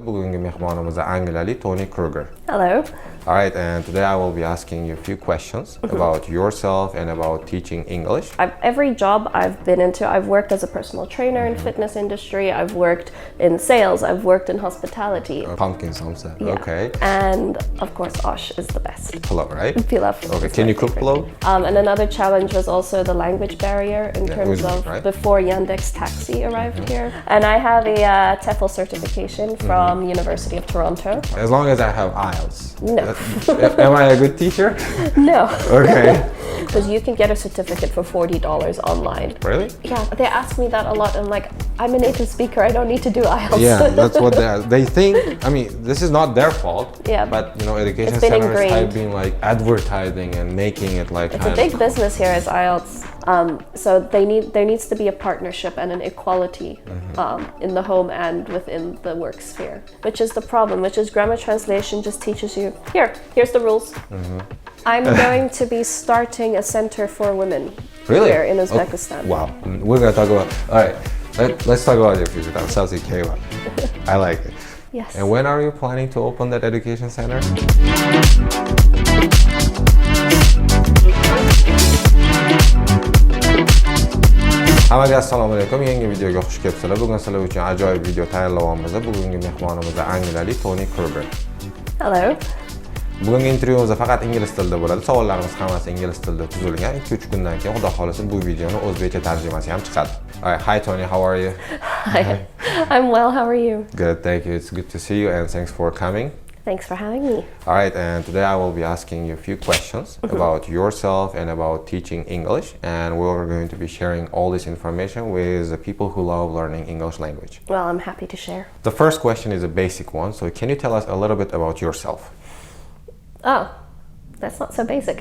Bugungi mehmonimiz Angliyalik Tawney Kruger. Hello. All right, and today I will be asking you a few questions about yourself and about teaching English. Every job I've been into, I've worked as a personal trainer in fitness industry, I've worked in sales, I've worked in hospitality. Pumpkin salsa, Yeah. okay. And of course, osh is the best. Pilaf, right? Pilaf. Okay, is can my you cook favorite. pilaf? And another challenge was also the language barrier in terms Uzbek, of right? before Yandex Taxi arrived here. And I have a TESOL certification from University of Toronto. As long as I have IELTS. No. Am I a good teacher? No. Okay. Because you can get a certificate for $40 online. Really? Yeah, they ask me that a lot. I'm like, I'm a native speaker. I don't need to do IELTS. Yeah, that's what they think. I mean, this is not their fault. Yeah. But you know, education It's been centers ingrained. have been like advertising and making it like It's a big business here as IELTS. So there needs to be a partnership and an equality in the home and within the work sphere, which is the problem, which is grammar translation just teaches you, here's the rules. I'm going to be starting a center for women here in Uzbekistan. Oh, wow, we're gonna talk about, all right, let's talk about your future. That sounds okay. I like it. Yes. And when are you planning to open that education center? Hammaga assalomu alaykum. Yangi videoga xush kelibsizlar. Bugun sizlar uchun ajoyib video tayyorlayapmiz. Bugungi mehmonimiz Angliyalik Tawney Kruger. Hello. Bugungi intervyumizda faqat ingliz tilida bo'ladi. Savollarimiz hammasi ingliz tilida tuzilgan. 2-3 kundan keyin xudo xolasa bu videoni o'zbekcha tarjimasi ham chiqadi. Alright, hi Tawney, how are you? Hi. I'm well, how are you? Good, thank you. It's good to see you and thanks for coming. Thanks for having me. All right, and today I will be asking you a few questions about yourself and about teaching English, and we're going to be sharing all this information with the people who love learning English language. Well, I'm happy to share. The first question is a basic one, so can you tell us a little bit about yourself? Oh, that's not so basic.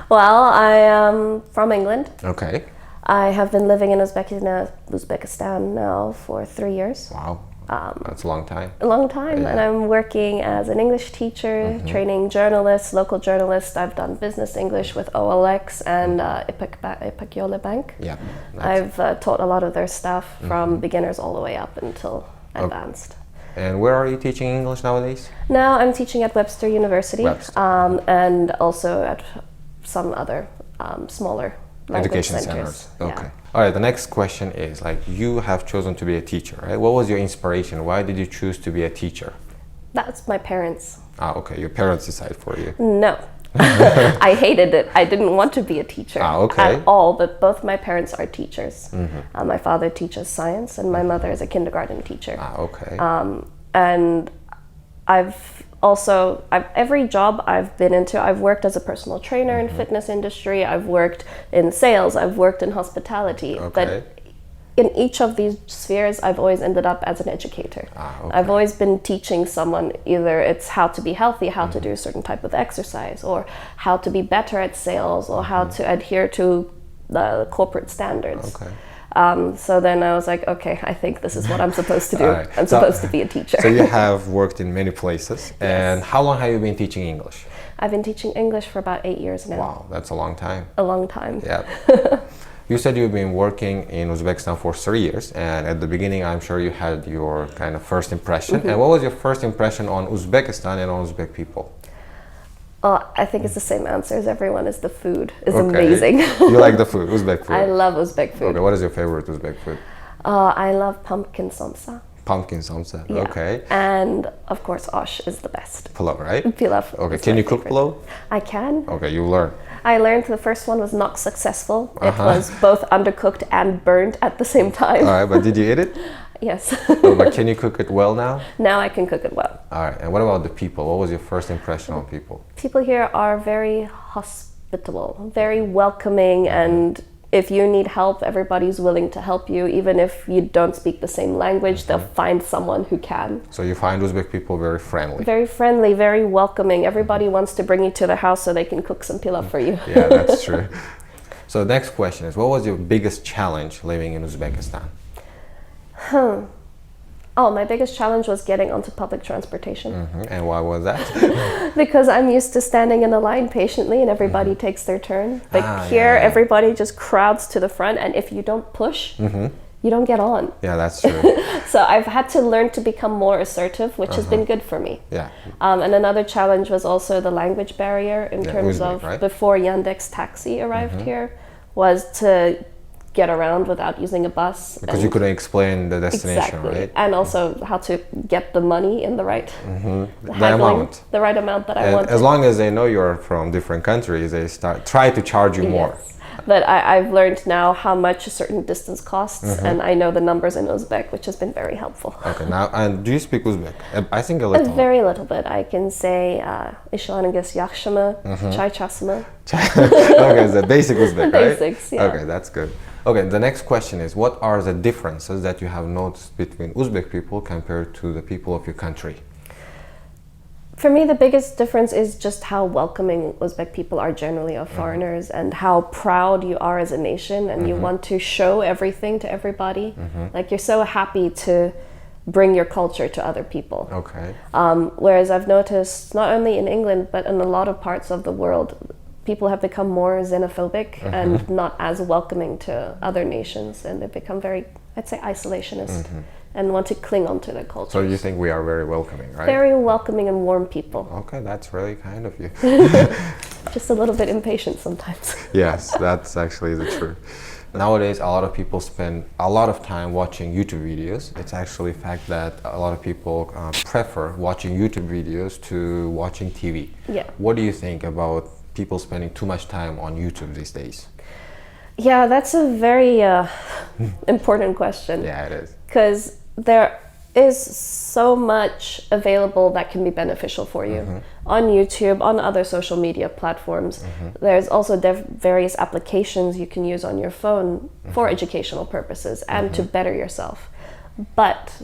Well, I am from England. Okay. I have been living in Uzbekistan now for 3 years. Wow, that's a long time. A long time, Yeah. and I'm working as an English teacher, training journalists, local journalists. I've done business English with OLX and Ipak Bank. Yeah. I've taught a lot of their staff from beginners all the way up until advanced. And where are you teaching English nowadays? Now I'm teaching at Webster University, Webster. And also at some other smaller language Education centers. centers. Okay. All right, the next question is, like, you have chosen to be a teacher, right? What was your inspiration? Why did you choose to be a teacher? That's my parents. Ah, okay, your parents decided for you. No. I hated it. I didn't want to be a teacher okay. at all, but both my parents are teachers. My father teaches science and my mother is a kindergarten teacher. Ah, okay. And every job I've been into, I've worked as a personal trainer in fitness industry, I've worked in sales, I've worked in hospitality. Okay. But in each of these spheres, I've always ended up as an educator. Okay. I've always been teaching someone, either it's how to be healthy, how to do a certain type of exercise, or how to be better at sales, or how to adhere to the corporate standards. Okay. So then I was like, okay, I think this is what I'm supposed to do. All right. I'm supposed to be a teacher. So you have worked in many places, and how long have you been teaching English? I've been teaching English for about 8 years now. Wow, that's a long time. A long time. Yeah. You said you've been working in Uzbekistan for 3 years, and at the beginning I'm sure you had your kind of first impression. And what was your first impression on Uzbekistan and on Uzbek people? I think it's the same answer as everyone, is the food is amazing. You like the food, Uzbek food? I love Uzbek food. Okay, what is your favorite Uzbek food? I love pumpkin samsa. Pumpkin salsa, Yeah. okay. And of course, osh is the best. Pilaf, right? Pilaf. Okay, is can my you cook favorite. pilaf? I can. Okay, you learn. I learned the first one was not successful. It was both undercooked and burnt at the same time. All right, but did you eat it? Yes. Oh, but can you cook it well now? Now I can cook it well. All right, and what about the people? What was your first impression on people? People here are very hospitable, very welcoming, and if you need help, everybody's willing to help you. Even if you don't speak the same language, they'll find someone who can. So you find Uzbek people very friendly? Very friendly, very welcoming. Everybody wants to bring you to their house so they can cook some pilaf for you. Yeah, that's true. So the next question is, what was your biggest challenge living in Uzbekistan? Oh, my biggest challenge was getting onto public transportation. And why was that? Because I'm used to standing in a line patiently and everybody takes their turn. But here, everybody just crowds to the front, and if you don't push, you don't get on. Yeah, that's true. So I've had to learn to become more assertive, which has been good for me. Yeah. And another challenge was also the language barrier in terms Uzbek, of right? before Yandex Taxi arrived here, was to get around without using a bus. Because you couldn't explain the destination, Exactly. right? And also how to get the money in the right the right amount that I wanted. As long as they know you're from different countries, they try to charge you more. Yes. But I've learned now how much a certain distance costs, and I know the numbers in Uzbek, which has been very helppful. Okay, now, and do you speak Uzbek? I think a little. A very little bit. I can say ishini yaxshimi, chai chasimi. Okay, the basic Uzbek, right? Basics, yeah. Okay, that's good. Okay, the next question is, what are the differences that you have noticed between Uzbek people compared to the people of your country? For me, the biggest difference is just how welcoming Uzbek people are generally of foreigners, and how proud you are as a nation, and you want to show everything to everybody. Like, you're so happy to bring your culture to other people. Okay. Whereas I've noticed, not only in England, but in a lot of parts of the world, people have become more xenophobic and not as welcoming to other nations, and they've become very, I'd say, isolationist. And want to cling on to their culture. So you think we are very welcoming, right? Very welcoming and warm people. Okay, that's really kind of you. Just a little bit impatient sometimes. Yes, that's actually the truth. Nowadays, a lot of people spend a lot of time watching YouTube videos. It's actually a fact that a lot of people prefer watching YouTube videos to watching TV. Yeah. What do you think about people spending too much time on YouTube these days? Yeah, that's a very important question. Yeah, it is. Because there is so much available that can be beneficial for you on YouTube, on other social media platforms. There's also various applications you can use on your phone for educational purposes and to better yourself. But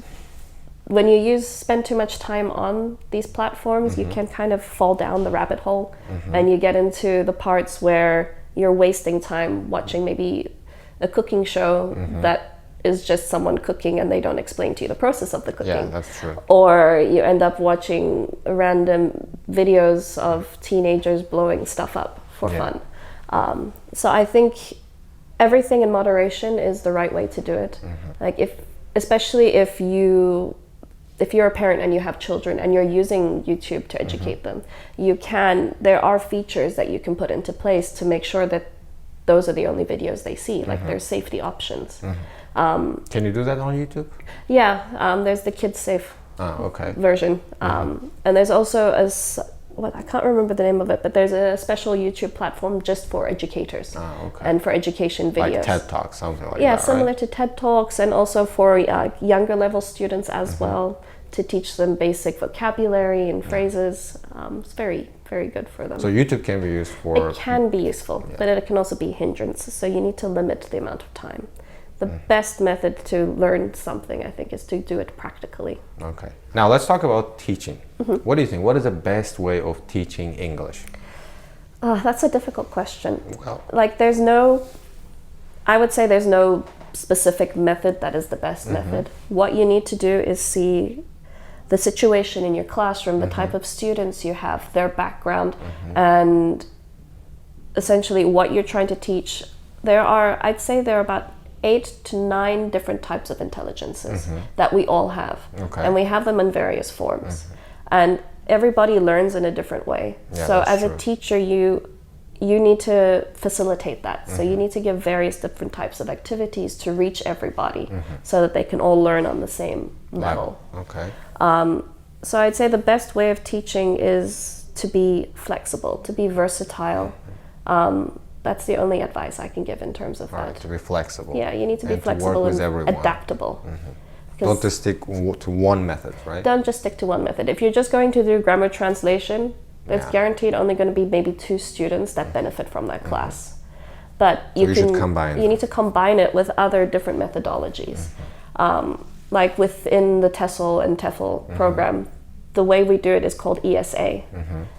when you spend too much time on these platforms, you can kind of fall down the rabbit hole, and you get into the parts where you're wasting time watching maybe a cooking show that is just someone cooking and they don't explain to you the process of the cooking. Yeah, that's true. Or you end up watching random videos of teenagers blowing stuff up for fun. So I think everything in moderation is the right way to do it. Like, especially if you're a parent and you have children and you're using YouTube to educate them, there are features that you can put into place to make sure that those are the only videos they see. Like, there's safety options. Can you do that on YouTube? Yeah, there's the kids safe version. And there's also I can't remember the name of it, but there's a special YouTube platform just for educators and for education videos. Like TED Talks, something like that, Yeah, similar right? to TED Talks, and also for younger level students as well, to teach them basic vocabulary and phrases. It's very, very good for them. So YouTube can be used for... It can be useful, but it can also be a hindrance. So you need to limit the amount of time. The best method to learn something, I think, is to do it practically. Okay. Now let's talk about teaching. What do you think? What is the best way of teaching English? That's a difficult question. Well, like, I would say there's no specific method that is the best method. What you need to do is see the situation in your classroom, the type of students you have, their background, and essentially what you're trying to teach. I'd say there are about 8 to 9 different types of intelligences that we all have. And we have them in various forms. And everybody learns in a different way. Yeah, so as a teacher, you need to facilitate that. So you need to give various different types of activities to reach everybody so that they can all learn on the same level. Okay. So I'd say the best way of teaching is to be flexible, to be versatile. That's the only advice I can give in terms of that. To be flexible. Yeah, you need to be flexible and adaptable. Don't just stick to one method, right? Don't just stick to one method. If you're just going to do grammar translation, it's guaranteed only going to be maybe 2 students that benefit from that class. But you need to combine it with other different methodologies. Like within the TESOL and TEFL program, the way we do it is called ESA.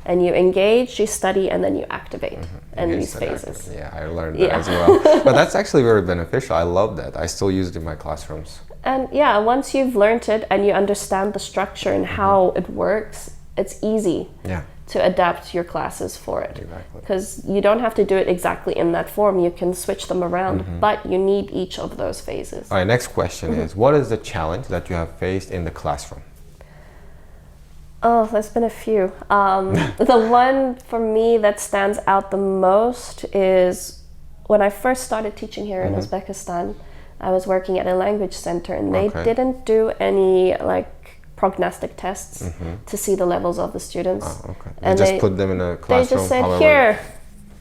And you engage, you study, and then you activate. And these phases. Yeah, I learned that as well. But that's actually very beneficial. I love that. I still use it in my classrooms. And yeah, once you've learned it and you understand the structure and how it works, it's easy to adapt your classes for it. Exactly. Because you don't have to do it exactly in that form. You can switch them around, but you need each of those phases. All right, next question is, what is the challenge that you have faced in the classroom? Oh, there's been a few. The one for me that stands out the most is when I first started teaching here in Uzbekistan, I was working at a language center, and they didn't do any prognostic tests to see the levels of the students. Oh, okay. And they just put them in a classroom. They just said,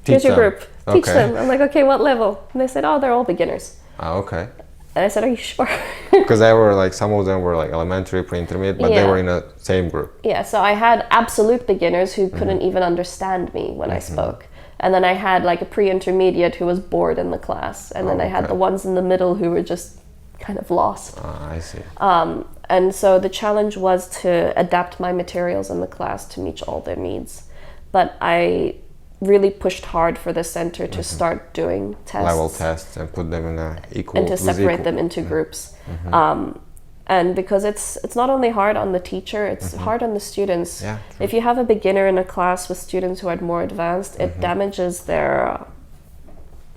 here's your group, teach Okay. them. I'm like, okay, what level? And they said, oh, they're all beginners. Oh, okay. And I said, are you sure? Because they were some of them were elementary, pre-intermediate, but they were in the same group. Yeah, so I had absolute beginners who couldn't even understand me when I spoke. And then I had a pre-intermediate who was bored in the class. And then I had the ones in the middle who were just kind of lost. I see. And so the challenge was to adapt my materials in the class to meet all their needs. But I really pushed hard for the center to start doing tests. Level tests and put them in equal. And to separate them into groups. And because it's not only hard on the teacher, it's hard on the students. Yeah, true. If you have a beginner in a class with students who are more advanced, it damages their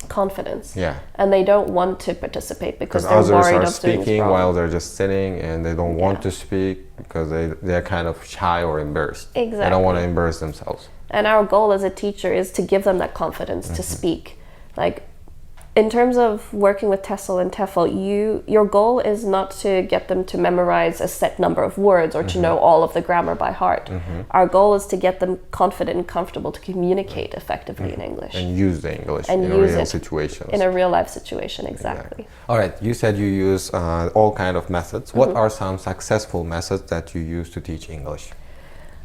confidence. Yeah. And they don't want to participate because they're others worried are of doing speaking wrong. while they're just sitting, and they don't want to speak because they're kind of shy or embarrassed. Exactly. They don't want to embarrass themselves. And our goal as a teacher is to give them that confidence to speak. In terms of working with TESOL and TEFL, your goal is not to get them to memorize a set number of words or to know all of the grammar by heart. Our goal is to get them confident and comfortable to communicate effectively in English. And use the English And in use real it situations. In a real life situation, exactly. All right, you said you use all kind of methods. What are some successful methods that you use to teach English?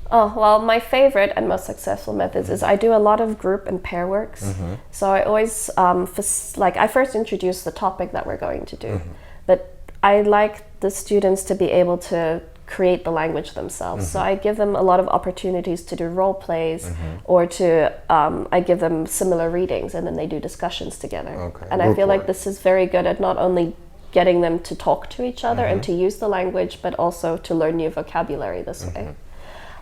Oh, well, my favorite and most successful methods is I do a lot of group and pair works. So I always, I first introduce the topic that we're going to do, but I like the students to be able to create the language themselves. So I give them a lot of opportunities to do role plays or I give them similar readings and then they do discussions together. Okay. And I feel like this is very good at not only getting them to talk to each other and to use the language, but also to learn new vocabulary this way.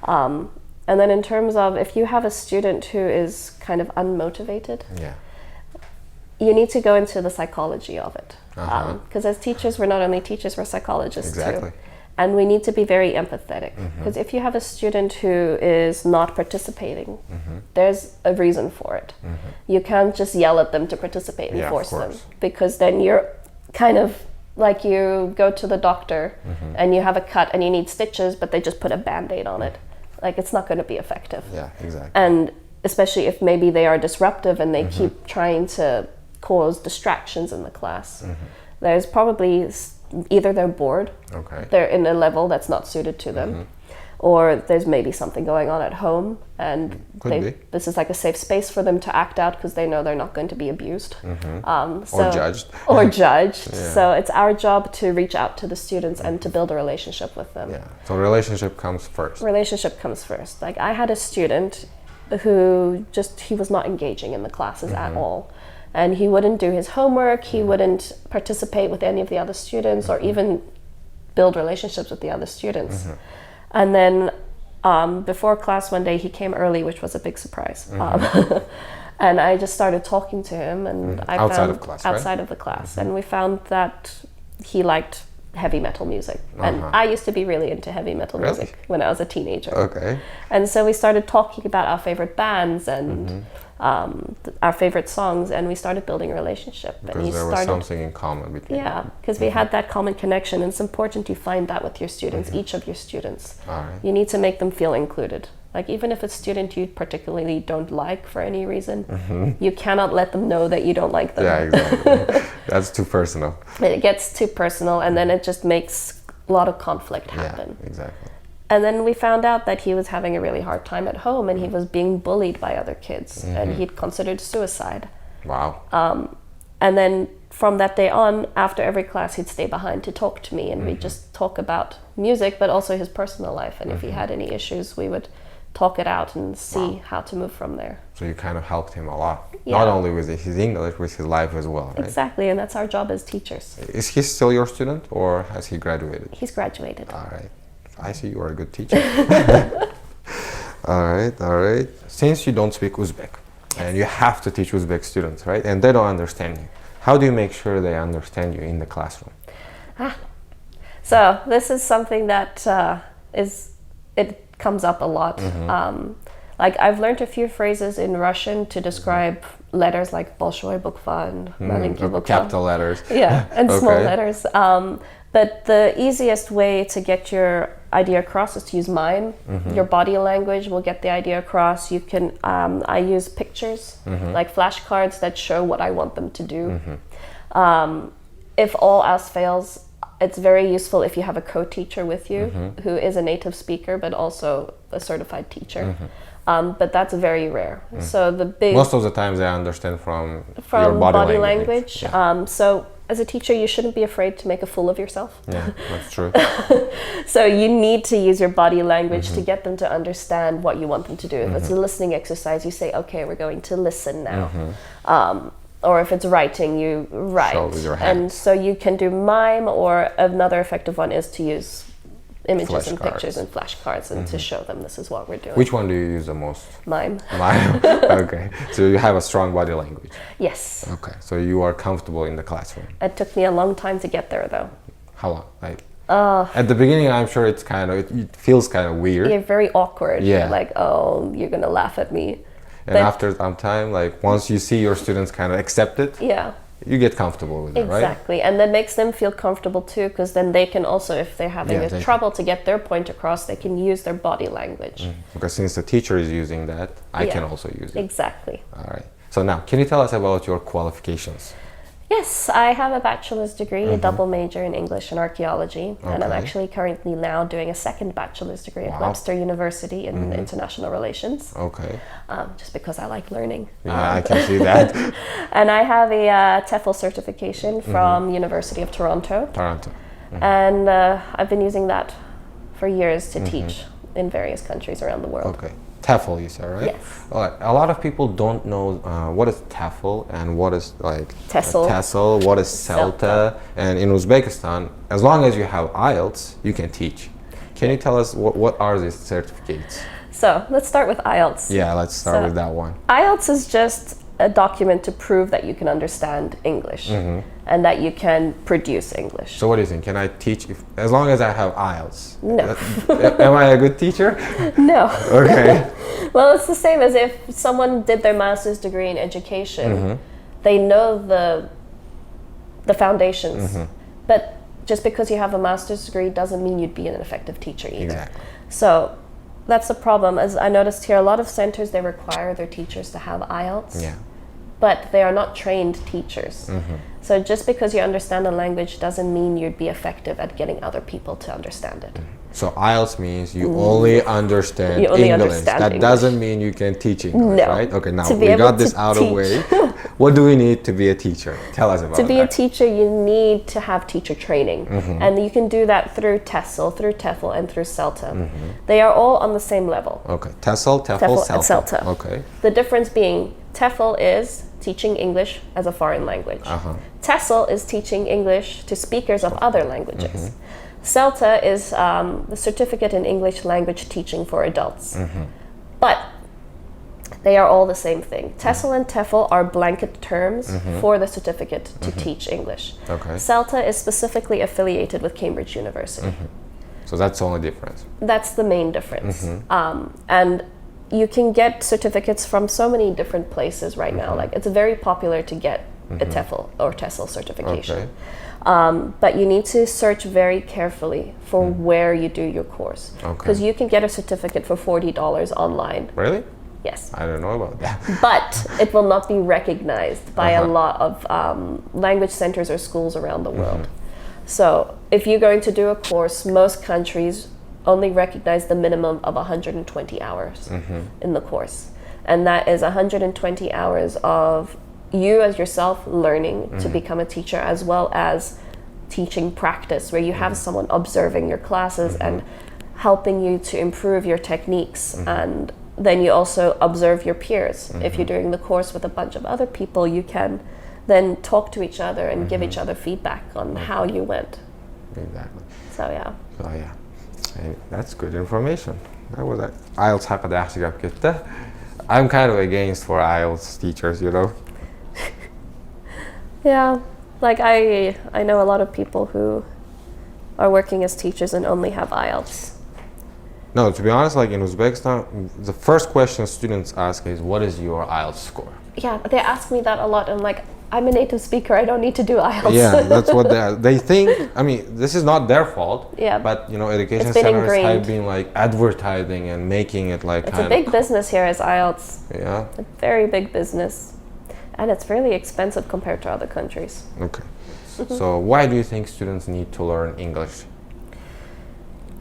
And then in terms of if you have a student who is kind of unmotivated, you need to go into the psychology of it. Because as teachers, we're not only teachers, we're psychologists too. And we need to be very empathetic. Because if you have a student who is not participating, there's a reason for it. You can't just yell at them to participate and force them. Because then you're kind of like you go to the doctor and you have a cut and you need stitches, but they just put a Band-Aid on it. It's not going to be effective. Yeah, exactly. And especially if maybe they are disruptive and they keep trying to cause distractions in the class. There's probably either they're bored, they're in a level that's not suited to them, or there's maybe something going on at home and this is like a safe space for them to act out because they know they're not going to be abused. Or judged. Or judged. So it's our job to reach out to the students and to build a relationship with them. Yeah, so relationship comes first. Relationship comes first. I had a student who he was not engaging in the classes at all. And he wouldn't do his homework, he wouldn't participate with any of the other students or even build relationships with the other students. And then before class one day, he came early, which was a big surprise. And I just started talking to him, and I outside found of class, outside of the class, and we found that he liked heavy metal music. And I used to be really into heavy metal music when I was a teenager. And so we started talking about our favorite bands and our favorite songs, and we started building a relationship. Because there was something in common between them. Yeah, because we had that common connection, and it's important you find that with your students, each of your students. You need to make them feel included. Even if it's a student you particularly don't like for any reason, you cannot let them know that you don't like them. Yeah, exactly. That's too personal. It gets too personal, and then it just makes a lot of conflict happen. Yeah, exactly. And then we found out that he was having a really hard time at home, and he was being bullied by other kids, and he'd considered suicide. Wow. And then from that day on, after every class, he'd stay behind to talk to me, and we'd just talk about music, but also his personal life. And if he had any issues, we would talk it out and see how to move from there. So you kind of helped him a lot. Not only with his English, with his life as well, right? Exactly, and that's our job as teachers. Is he still your student, or has he graduated? He's graduated. All right. I see you are a good teacher. All right, all right. Since you don't speak Uzbek, and you have to teach Uzbek students, right? And they don't understand you. How do you make sure they understand you in the classroom? So this is something that it comes up a lot. Like I've learned a few phrases in Russian to describe letters like большой буква and маленькая буква. Capital letters. Yeah, and Okay. small letters. But the easiest way to get your idea across is to use mime. Your body language will get the idea across. You can, I use pictures, like flashcards that show what I want them to do. If all else fails, it's very useful if you have a co-teacher with you who is a native speaker but also a certified teacher. But that's very rare. So the big Most of the times they understand from your body language. Yeah. So as a teacher, you shouldn't be afraid to make a fool of yourself. Yeah, that's true. So you need to use your body language to get them to understand what you want them to do. If it's a listening exercise, you say, okay, we're going to listen now. Or if it's writing, you write. Show with your And hands. so you can do mime, or another effective one is to use images and Flashcards. pictures and flashcards and to show them this is what we're doing. Which one do you use the most? Mime. Mine. Okay. So you have a strong body language. Yes. Okay. So you are comfortable in the classroom. It took me a long time to get there, though. How long? Like at the beginning, I'm sure it's kind of it feels kind of weird. You're very awkward. Yeah. Like, oh, you're gonna laugh at me. And But- after some time, like once you see your students kind of accept it, Yeah. you get comfortable with it, right? Exactly, and that makes them feel comfortable too, because then they can also, if they're having Yeah, they trouble to get their point across, they can use their body language. Because since the teacher is using that, I can Yeah. also use it. Exactly. All right. So now, can you tell us about your qualifications? Yes, I have a bachelor's degree, a double major in English and archaeology, and I'm Okay. actually currently now doing a second bachelor's degree at Wow. Webster University in international relations, Okay. just because I like learning. Yeah, I can see that. And I have a TEFL certification from University of Toronto. Toronto. And I've been using that for years to teach in various countries around the world. Okay. TEFL, you said, right? Yes. All right. A lot of people don't know what is TEFL and what is like TESOL. TESOL, what is CELTA, and in Uzbekistan, as long as you have IELTS, you can teach. Can you tell us what are these certificates? So let's start with IELTS. Yeah, let's start So- with that one. IELTS is just a document to prove that you can understand English and that you can produce English. So what do you think? Can I teach as long as I have IELTS? No. Am I a good teacher? No. Okay. Well, it's the same as if someone did their master's degree in education. They know the foundations. But just because you have a master's degree doesn't mean you'd be an effective teacher either. Exactly. So that's the problem. As I noticed here, a lot of centers, they require their teachers to have IELTS. Yeah. But they are not trained teachers. So just because you understand a language doesn't mean you'd be effective at getting other people to understand it. So IELTS means you only understand You only English. understand That English. doesn't mean you can teach English, No. right? Okay, now To be we able got this to out of the way. What do we need to be a teacher? Tell us about To be a that. teacher, you need to have teacher training. And you can do that through TESOL, through TEFL, and through CELTA. They are all on the same level. Okay, TESOL, TEFL, TEFL and CELTA. CELTA. Okay. The difference being TEFL is teaching English as a foreign language. TESOL is teaching English to speakers of other languages. CELTA is the certificate in English language teaching for adults. But they are all the same thing. TESOL and TEFL are blanket terms for the certificate to teach English. Okay. CELTA is specifically affiliated with Cambridge University. So that's the only difference. That's the main difference. And you can get certificates from so many different places right now. Like it's very popular to get a TEFL or TESOL certification. But you need to search very carefully for where you do your course. Because you can get a certificate for $40 online. Really? Yes. I don't know about that. But it will not be recognized by a lot of language centers or schools around the world. So if you're going to do a course, most countries only recognize the minimum of 120 hours in the course. And that is 120 hours of you as yourself learning to become a teacher, as well as teaching practice, where you have someone observing your classes and helping you to improve your techniques. And then you also observe your peers. If you're doing the course with a bunch of other people, you can then talk to each other and give each other feedback on how you went. Exactly. So yeah. So yeah. And that's good information. How was that? IELTS haqida yaxshi gap ketdi. I'm kind of against for IELTS teachers, you know. Yeah, like I know a lot of people who are working as teachers and only have IELTS. No, to be honest, like in Uzbekistan, the first question students ask is, what is your IELTS score? Yeah, they ask me that a lot. I'm like, I'm a native speaker. I don't need to do IELTS. Yeah, that's what they think. I mean, this is not their fault. Yeah, but you know, education it's been centers ingrained. have been like advertising and making it like It's a big business here as IELTS. Yeah. A very big business. And it's fairly expensive compared to other countries. Okay. So why do you think students need to learn English?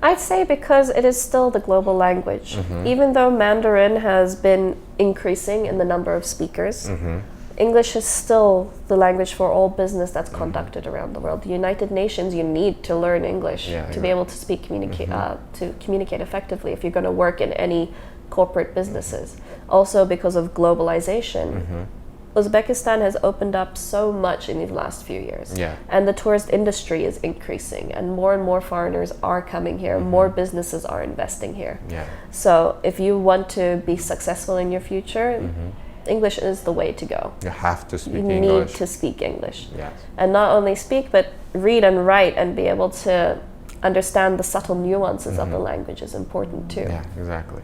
I'd say because it is still the global language. Even though Mandarin has been increasing in the number of speakers, English is still the language for all business that's conducted around the world. The United Nations, you need to learn English to be able to communicate effectively if you're going to work in any corporate businesses. Also because of globalization. Uzbekistan has opened up so much in these last few years. Yeah. And the tourist industry is increasing and more foreigners are coming here, more businesses are investing here. Yeah. So if you want to be successful in your future, English is the way to go. You have to speak You English. need to speak English. Yes. And not only speak, but read and write and be able to understand the subtle nuances of the language is important too. Yeah, exactly.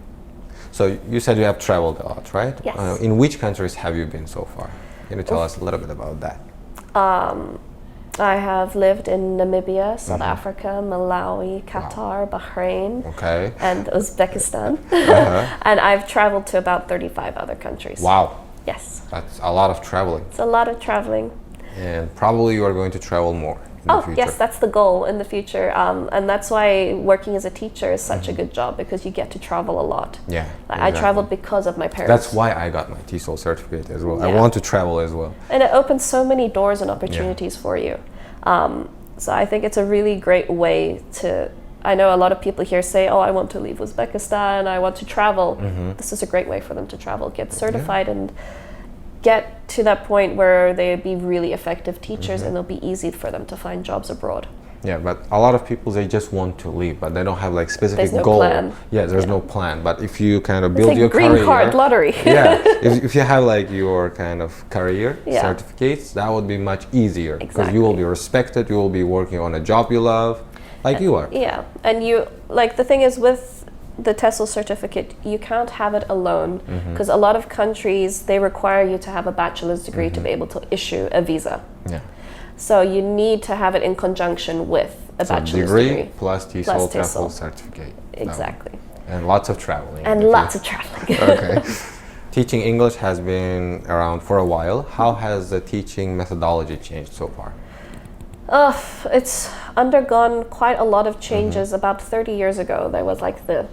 So you said you have traveled a lot, right? Yes. In which countries have you been so far? Can you tell us a little bit about that? I have lived in Namibia, South Africa, Malawi, Qatar, Bahrain, Okay. and Uzbekistan. And I've traveled to about 35 other countries. Wow. Yes. That's a lot of traveling. It's a lot of traveling. And probably you are going to travel more in the future. Yes, that's the goal in the future. And that's why working as a teacher is such a good job, because you get to travel a lot. Yeah. I traveled because of my parents. That's why I got my TESOL certificate as well. I Yeah. want to travel as well. And it opens so many doors and opportunities for you. So I think it's a really great way to, I know a lot of people here say, oh, I want to leave Uzbekistan, I want to travel. This is a great way for them to travel, get certified and get to that point where they be really effective teachers and it'll be easy for them to find jobs abroad. Yeah, but a lot of people, they just want to leave, but they don't have like specific There's no goal. plan. Yeah, there's no plan. But if you kind of It's build like your green career, card lottery. yeah, if you have like your kind of career Yeah. certificates, that would be much easier because you will be respected. You will be working on a job you love, like you are. Yeah, and you, like the thing is with the TESOL certificate, you can't have it alone because a lot of countries, they require you to have a bachelor's degree to be able to issue a visa. Yeah. So you need to have it in conjunction with a bachelor's degree. Plus TESOL TESOL certificate. Exactly. And lots of traveling. And lots of traveling. Okay. Teaching English has been around for a while. How has the teaching methodology changed so far? It's undergone quite a lot of changes. About 30 years ago, there was like the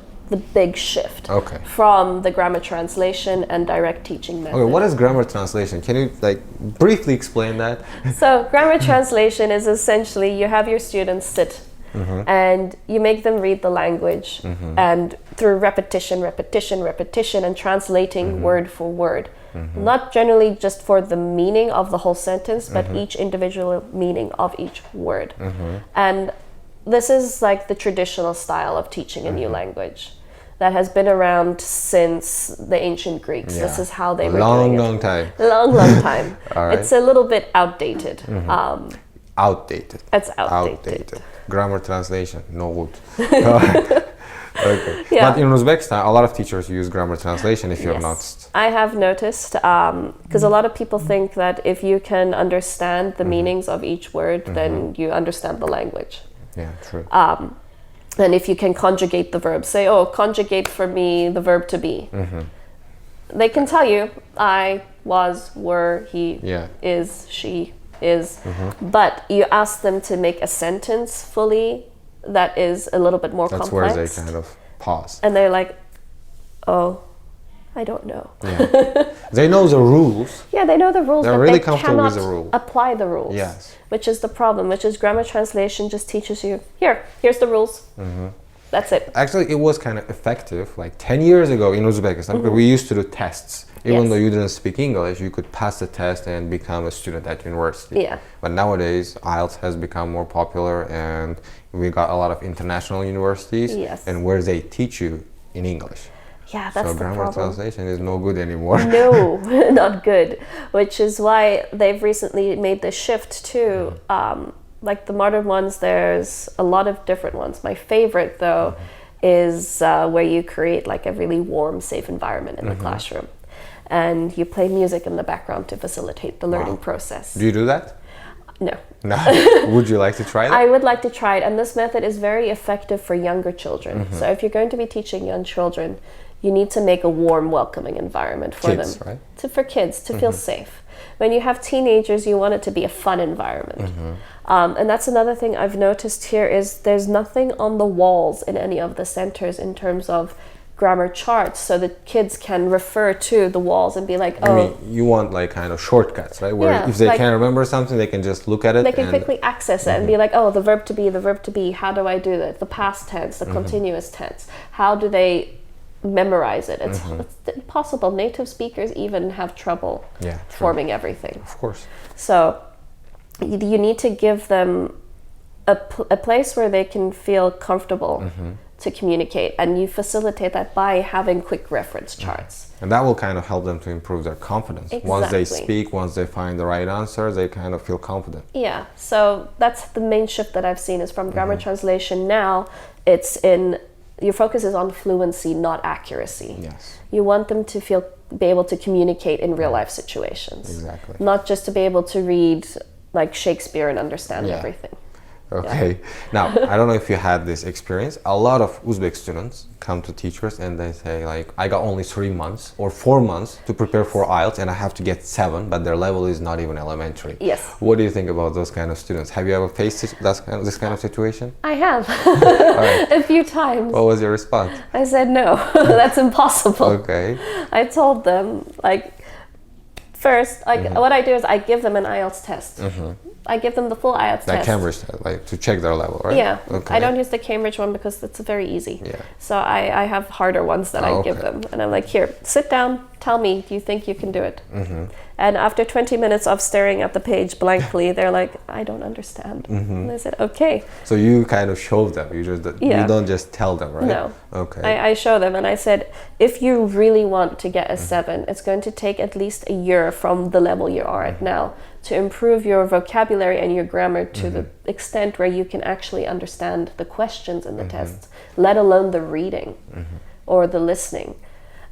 big shift from the grammar translation and direct teaching method. Okay, what is grammar translation? Can you like briefly explain that? So grammar translation is essentially you have your students sit and you make them read the language and through repetition and translating word for word. Not generally just for the meaning of the whole sentence, but each individual meaning of each word. And this is like the traditional style of teaching a new language that has been around since the ancient Greeks. Yeah. This is how they were doing it. Long time. Long time. All right. It's a little bit outdated. Outdated. It's outdated. Grammar translation, no good. Okay. Yeah. But in Uzbekistan, a lot of teachers use grammar translation if you're not. I have noticed, because a lot of people think that if you can understand the meanings of each word, then you understand the language. Yeah, true. And if you can conjugate the verb, say, oh, conjugate for me the verb to be. They can tell you, I, was, were, he, is, she, is. But you ask them to make a sentence fully that is a little bit more complex. That's where they kind of pause. And they're like, oh, I don't know. Yeah. They know the rules. Yeah, they know the rules, They're but really they comfortable cannot with the rule. apply the rules. Yes. Which is the problem, which is grammar translation just teaches you, here's the rules. That's it. Actually, it was kind of effective like 10 years ago in Uzbekistan because we used to do tests. Even though you didn't speak English, you could pass the test and become a student at university. Yeah. But nowadays, IELTS has become more popular and we got a lot of international universities. Yes. And where they teach you in English. Yeah, that's So the grammar problem. translation is no good anymore. No, not good. Which is why they've recently made the shift to, like the modern ones, there's a lot of different ones. My favorite, though, is where you create like a really warm, safe environment in the classroom. And you play music in the background to facilitate the learning process. Do you do that? No. No. Would you like to try that? I would like to try it, and this method is very effective for younger children. So if you're going to be teaching young children, you need to make a warm, welcoming environment for Kids, them. right? For kids to feel safe. When you have teenagers, you want it to be a fun environment. And that's another thing I've noticed here is there's nothing on the walls in any of the centers in terms of grammar charts, so that kids can refer to the walls and be like, oh, I mean, you want like kind of shortcuts, right? Where Yeah, if they like- can't remember something, they can just look at it. they can and quickly access it and be like, oh, the verb to be, how do I do that? The past tense, the continuous tense, how do they memorize it? It's impossible. Native speakers even have trouble Yeah, true. forming everything. Of course. So you need to give them a place where they can feel comfortable to communicate, and you facilitate that by having quick reference charts. And that will kind of help them to improve their confidence. Once they Exactly. speak, once they find the right answer, they kind of feel confident. Yeah, so that's the main shift that I've seen is from grammar translation. Now it's in, your focus is on fluency, not accuracy. Yes. You want them to be able to communicate in real life situations. Exactly. Not just to be able to read like Shakespeare and understand Yeah. everything. Okay. Now, I don't know if you had this experience. A lot of Uzbek students come to teachers and they say like, I got only 3 months or 4 months to prepare for IELTS and I have to get 7, but their level is not even elementary. Yes. What do you think about those kind of students? Have you ever faced this kind of situation? I have right. a few times. What was your response? I said no, that's impossible. Okay. I told them like first, like what I do is I give them an IELTS test. I give them the full IELTS Like test. Cambridge, like to check their level, right? Yeah, Okay. I don't use the Cambridge one because it's very easy. Yeah. So I have harder ones that I give okay. them. And I'm like, here, sit down, tell me, do you think you can do it? And after 20 minutes of staring at the page blankly, they're like, I don't understand. And I said, okay. So you kind of show them. You just Yeah. you don't just tell them, right? No. Okay. I show them and I said, if you really want to get a 7, it's going to take at least a year from the level you are at now to improve your vocabulary and your grammar to the extent where you can actually understand the questions in the tests, let alone the reading or the listening.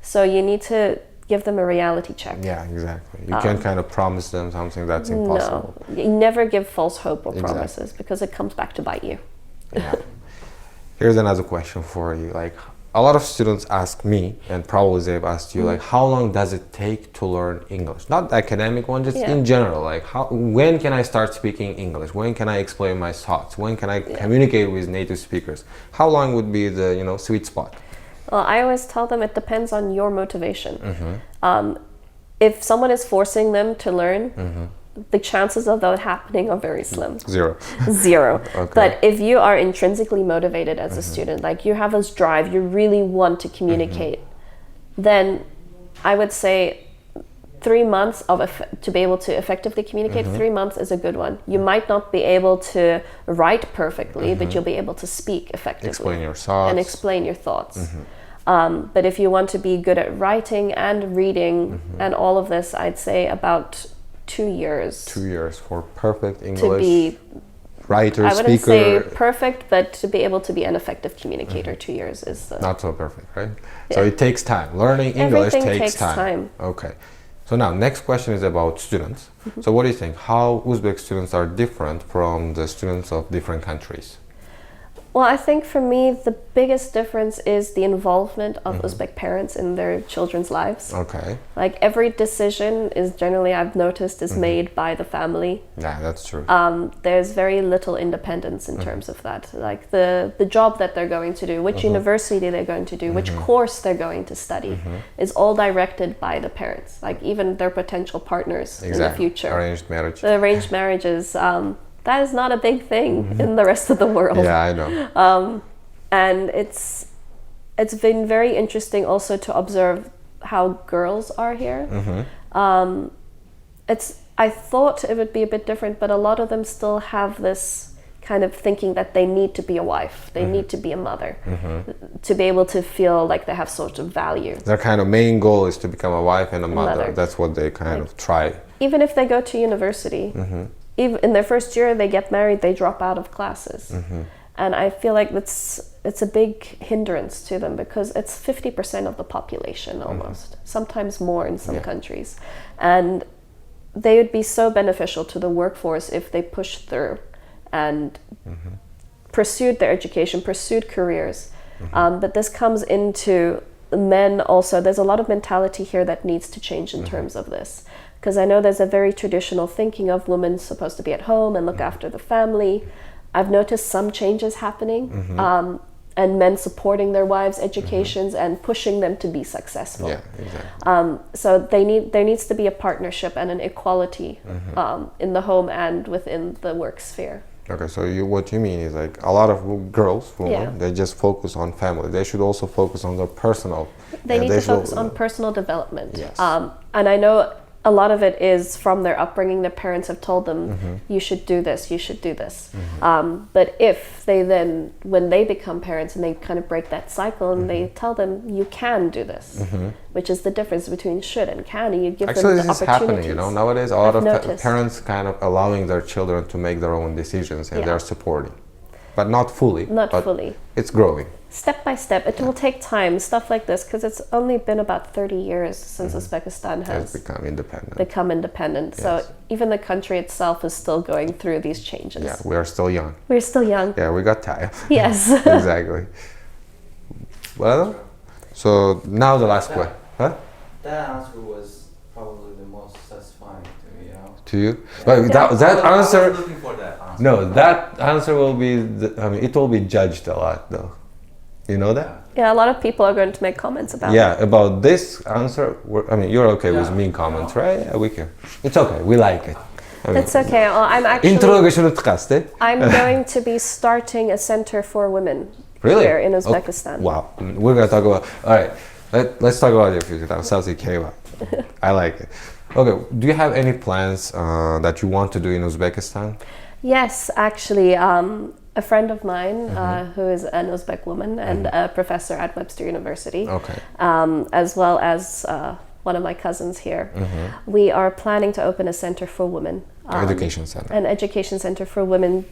So you need to give them a reality check. Yeah, exactly. You can't kind of promise them something that's impossible. No, you never give false hope or Exactly. promises because it comes back to bite you. Yeah. Here's another question for you. Like, a lot of students ask me, and probably they've asked you, like, how long does it take to learn English? Not the academic one, just Yeah. in general. Like, when can I start speaking English? When can I explain my thoughts? When can I communicate with native speakers? How long would be the, sweet spot? Well, I always tell them it depends on your motivation. If someone is forcing them to learn, the chances of that happening are very slim. Zero. Zero. Okay. But if you are intrinsically motivated as a student, like you have this drive, you really want to communicate, then I would say 3 months to be able to effectively communicate, 3 months is a good one. You might not be able to write perfectly, but you'll be able to speak effectively. Explain your thoughts. And explain your thoughts. But if you want to be good at writing and reading and all of this, I'd say about 2 years. 2 years for perfect To English be, writer, I wouldn't speaker. say perfect, but to be able to be an effective communicator, 2 years is the... Not so perfect, right? So it takes time. Learning English Everything takes takes time. Okay. So now, next question is about students. So what do you think? How Uzbek students are different from the students of different countries? Well, I think for me, the biggest difference is the involvement of Uzbek parents in their children's lives. Okay. Like every decision is generally, I've noticed, is made by the family. Yeah, that's true. There's very little independence in terms of that. Like the job that they're going to do, which university they're going to do, which course they're going to study, is all directed by the parents. Like even their potential partners in the future. Arranged marriage. The arranged marriages, that is not a big thing in the rest of the world. Yeah, I know. And it's been very interesting also to observe how girls are here. I thought it would be a bit different, but a lot of them still have this kind of thinking that they need to be a wife, they need to be a mother, to be able to feel like they have sort of value. Their kind of main goal is to become a wife and a mother. That's what they kind of try. Even if they go to university, even in their first year they get married, they drop out of classes. And I feel like it's a big hindrance to them, because it's 50% of the population almost, sometimes more in some countries. And they would be so beneficial to the workforce if they pushed through and pursued their education, pursued careers. But this comes into men also. There's a lot of mentality here that needs to change in terms of this. Because I know there's a very traditional thinking of women supposed to be at home and look after the family. I've noticed some changes happening, and men supporting their wives' educations and pushing them to be successful. Yeah, exactly. So there needs to be a partnership and an equality in the home and within the work sphere. Okay, so what you mean is like a lot of girls, women, they just focus on family. They should also focus on their personal. They need to focus on personal development. Yes. And I know a lot of it is from their upbringing. Their parents have told them, you should do this, you should do this. But if they then, when they become parents and they kind of break that cycle and they tell them, you can do this, which is the difference between should and can, and you give them the opportunities. Actually, this is happening, you know. Nowadays, a lot of parents kind of allowing their children to make their own decisions, and they're supporting. But not fully. Not fully. It's growing. Step by step. It will take time, stuff like this, because it's only been about 30 years since Uzbekistan has become independent. Yes. So even the country itself is still going through these changes. Yeah, we are still young. We're still young. Yeah, we got time. Yes. Exactly. Well, so now the last question. Huh? That answer was probably the most satisfying to me, you know. To you? But that I answer... was looking for that answer. No, that answer will be... it will be judged a lot, though. You know that? Yeah, a lot of people are going to make comments about it. Yeah, about this answer. You're okay with mean comments, right? Yeah, we can. It's okay. We like it. It's okay. Well, I'm going to be starting a center for women here in Uzbekistan. Wow. We're going to talk about... All right. Let's talk about your future. I like it. Okay. Do you have any plans that you want to do in Uzbekistan? Yes, actually. A friend of mine who is an Uzbek woman and a professor at Webster University, as well as one of my cousins here, we are planning to open a center for women. Education center. An education center for women,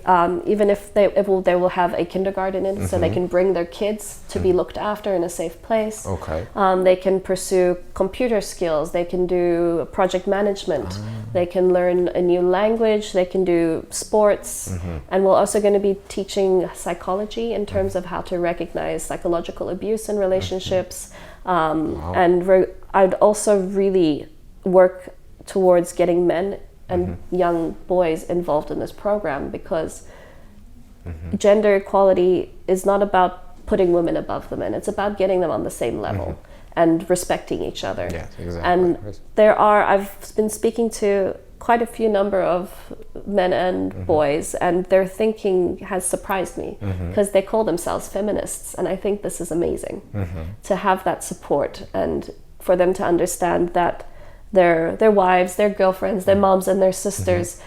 even if they will have a kindergarten in, so they can bring their kids to be looked after in a safe place. Okay. They can pursue computer skills, they can do project management, they can learn a new language, they can do sports, and we're also going to be teaching psychology in terms of how to recognize psychological abuse in relationships. And I'd also really work towards getting men and young boys involved in this program, because gender equality is not about putting women above the men. It's about getting them on the same level and respecting each other. Yes, exactly. And I've been speaking to quite a few number of men and boys, and their thinking has surprised me, because they call themselves feminists, and I think this is amazing to have that support and for them to understand that their wives, their girlfriends, their moms and their sisters,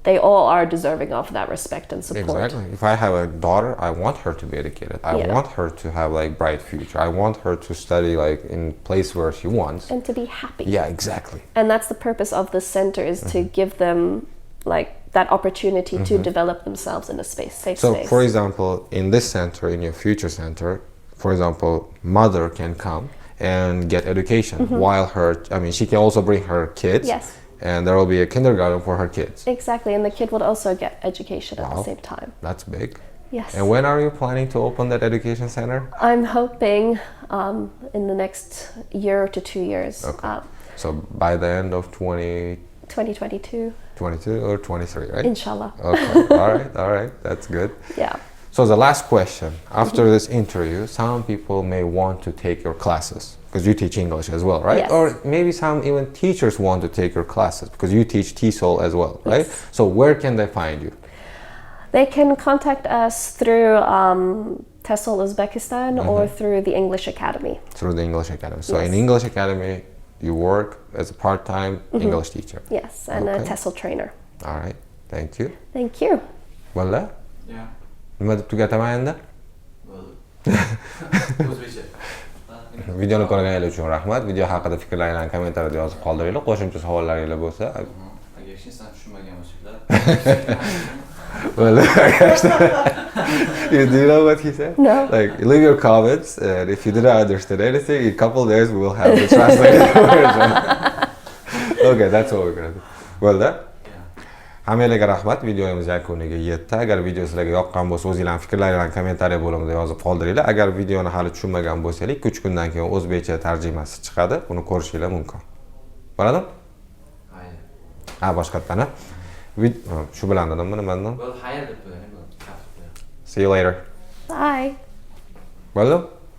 they all are deserving of that respect and support. Exactly. If I have a daughter, I want her to be educated. I want her to have like bright future. I want her to study like in place where she wants. And to be happy. Yeah, exactly. And that's the purpose of this center, is to give them like that opportunity to develop themselves in a safe space. So for example, in this center, in your future center, for example, mother can come and get education while she can also bring her kids. Yes. And there will be a kindergarten for her kids. Exactly, and the kid would also get education at the same time. That's big. Yes. And when are you planning to open that education center? I'm hoping in the next year to 2 years. Okay. So by the end of 2022. 22 or 23, right? Inshallah. Okay. All right. That's good. Yeah. So the last question, after this interview, some people may want to take your classes, because you teach English as well, right? Yes. Or maybe some even teachers want to take your classes, because you teach TESOL as well, right? Yes. So where can they find you? They can contact us through TESOL Uzbekistan or through the English Academy. Through the English Academy. So in English Academy, you work as a part-time English teacher. Yes, and a TESOL trainer. All right. Thank you. Thank you. Bo'ldi? Yeah. Nima deb tugataman endi? Bo'ldi. O'zbekcha. Videoni ko'rganingiz uchun rahmat. Video haqida fikrlaringizni kommentariyada yozib qoldiringlar. Qo'shimcha savollaringiz bo'lsa, Agar hech narsani tushunmagan bo'lsanglar, well, do you know what he said? No. Like, leave your comments, and if you didn't understand anything, in a couple of days we will have the translated version. Okay, that's what we're gonna do. Well, yeah. Hammalarga rahmat. Videomiz yakuniga yetdi. Agar video sizlarga yoqqan bo'lsa, o'zingizlarning fikrlaringizni kommentariy bo'limida yozib qoldiringlar. Agar videoni hali tushunmagan bo'lsangiz, 3 kundan keyin o'zbekcha tarjimasi chiqadi. Uni ko'rishingiz mumkin. Bo'ladimi? Hayır. Ha, boshqatdan. Shu bilan dedimmi nimadan? Well, hayır deb qo'ygan, bu kapitda. See you later. Bye. Bo'ldi?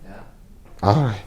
Yeah. All right.